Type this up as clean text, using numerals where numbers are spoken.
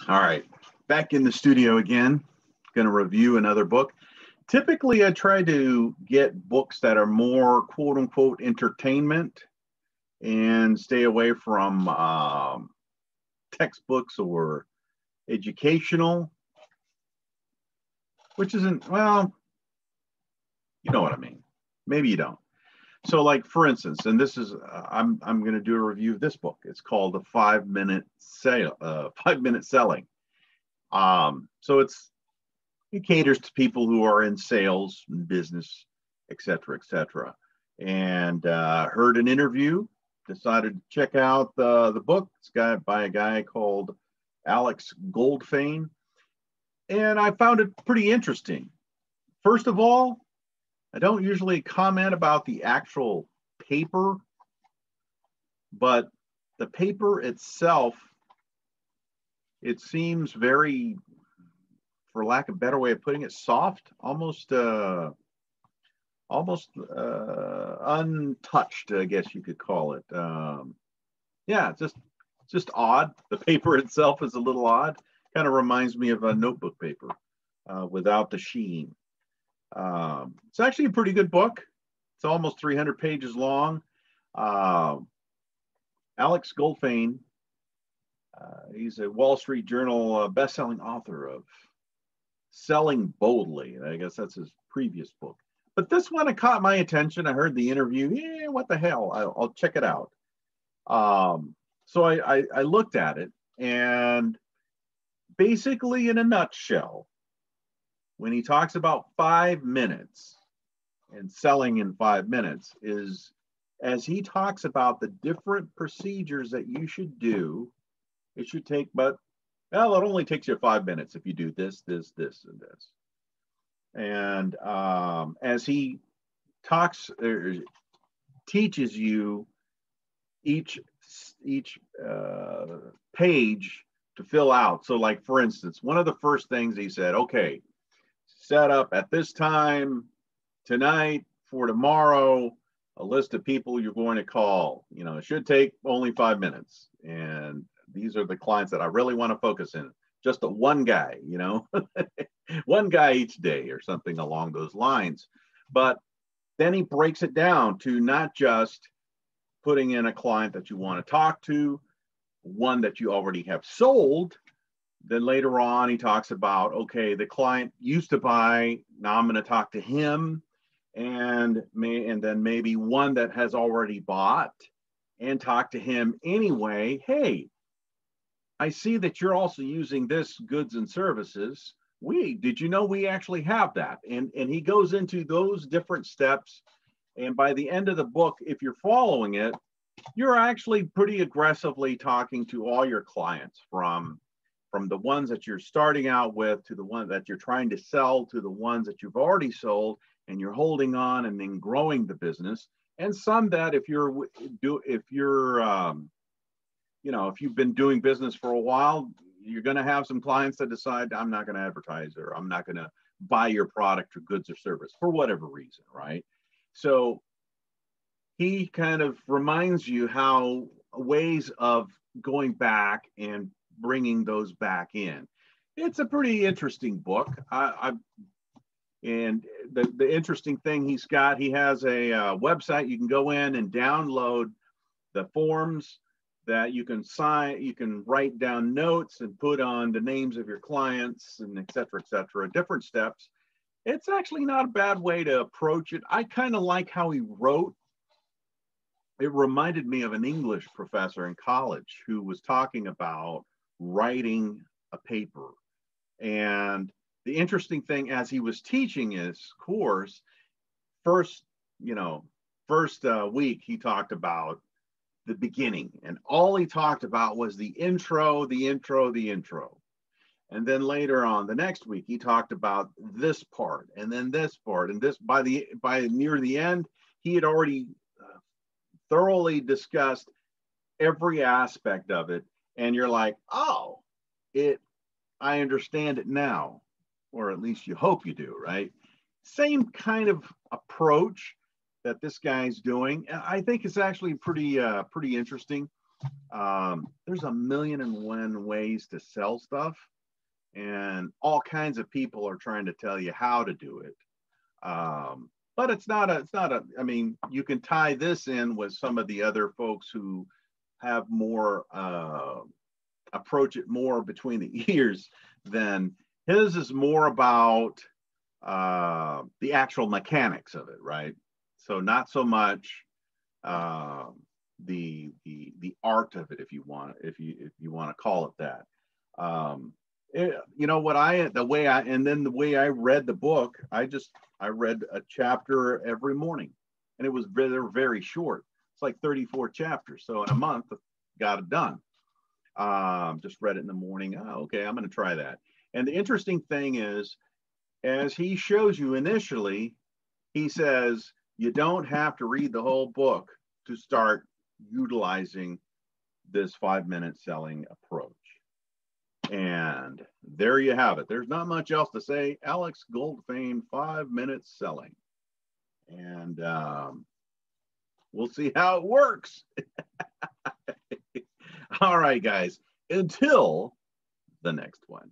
All right, back in the studio again. Going to review another book. Typically, I try to get books that are more quote unquote entertainment and stay away from textbooks or educational, which isn't, well, you know what I mean. Maybe you don't. So, like for instance, and this is I'm going to do a review of this book. It's called The 5 Minute Sale, 5 Minute Selling. So it caters to people who are in sales and business, et cetera, et cetera. And heard an interview, decided to check out the book. It's got by a guy called Alex Goldfayn, and I found it pretty interesting. First of all, I don't usually comment about the actual paper, but the paper itself, it seems very, for lack of a better way of putting it, soft, almost untouched, I guess you could call it. Yeah, it's just odd. The paper itself is a little odd. Kind of reminds me of a notebook paper without the sheen. It's actually a pretty good book. It's almost 300 pages long. Alex Goldfayn, he's a Wall Street Journal best-selling author of Selling Boldly. I guess that's his previous book. But this one, it caught my attention. I heard the interview. Yeah, what the hell? I'll check it out. So I looked at it, and basically, in a nutshell, when he talks about 5 minutes and selling in 5 minutes, is as he talks about the different procedures that you should do, it should take, but well, it only takes you 5 minutes if you do this, this, this, and this. And as he talks or teaches you each page to fill out. So, like for instance, one of the first things he said, okay, set up at this time tonight for tomorrow a list of people you're going to call. You know, it should take only 5 minutes, and these are the clients that I really want to focus in. Just the one guy, you know, one guy each day or something along those lines. But then he breaks it down to not just putting in a client that you want to talk to, one that you already have sold. Then later on, he talks about, okay, the client used to buy, now I'm going to talk to him, and then maybe one that has already bought and talk to him anyway. Hey, I see that you're also using this goods and services. Did you know we actually have that? And he goes into those different steps. And by the end of the book, if you're following it, you're actually pretty aggressively talking to all your clients, from the ones that you're starting out with to the ones that you're trying to sell to the ones that you've already sold and you're holding on and then growing the business. And some that if you've been doing business for a while, you're going to have some clients that decide, I'm not going to advertise, or I'm not going to buy your product or goods or service for whatever reason, right? So he kind of reminds you how ways of going back and bringing those back in. It's a pretty interesting book. And the interesting thing he has a website. You can go in and download the forms that you can sign. You can write down notes and put on the names of your clients and et cetera, different steps. It's actually not a bad way to approach it. I kind of like how he wrote. It reminded me of an English professor in college who was talking about writing a paper. And the interesting thing, as he was teaching his course, first week, he talked about the beginning, and all he talked about was the intro. And then later on, the next week, he talked about this part, and then this part, and this. By near the end, he had already thoroughly discussed every aspect of it, and you're like, oh, I understand it now, or at least you hope you do, right? Same kind of approach that this guy's doing. I think it's actually pretty interesting. There's a million and one ways to sell stuff, and all kinds of people are trying to tell you how to do it. But I mean, you can tie this in with some of the other folks who have more, approach it more between the ears than his is more about the actual mechanics of it, right? So not so much uh, the art of it, if you want to call it that. You know what the way I read the book, I read a chapter every morning, and they're very short. It's like 34 chapters, so in a month, got it done. Just read it in the morning. Oh, okay, I'm going to try that. And the interesting thing is, as he shows you initially, he says you don't have to read the whole book to start utilizing this 5-minute selling approach. And there you have it. There's not much else to say. Alex Goldfayn, 5-minute selling. And we'll see how it works. All right, guys. Until the next one.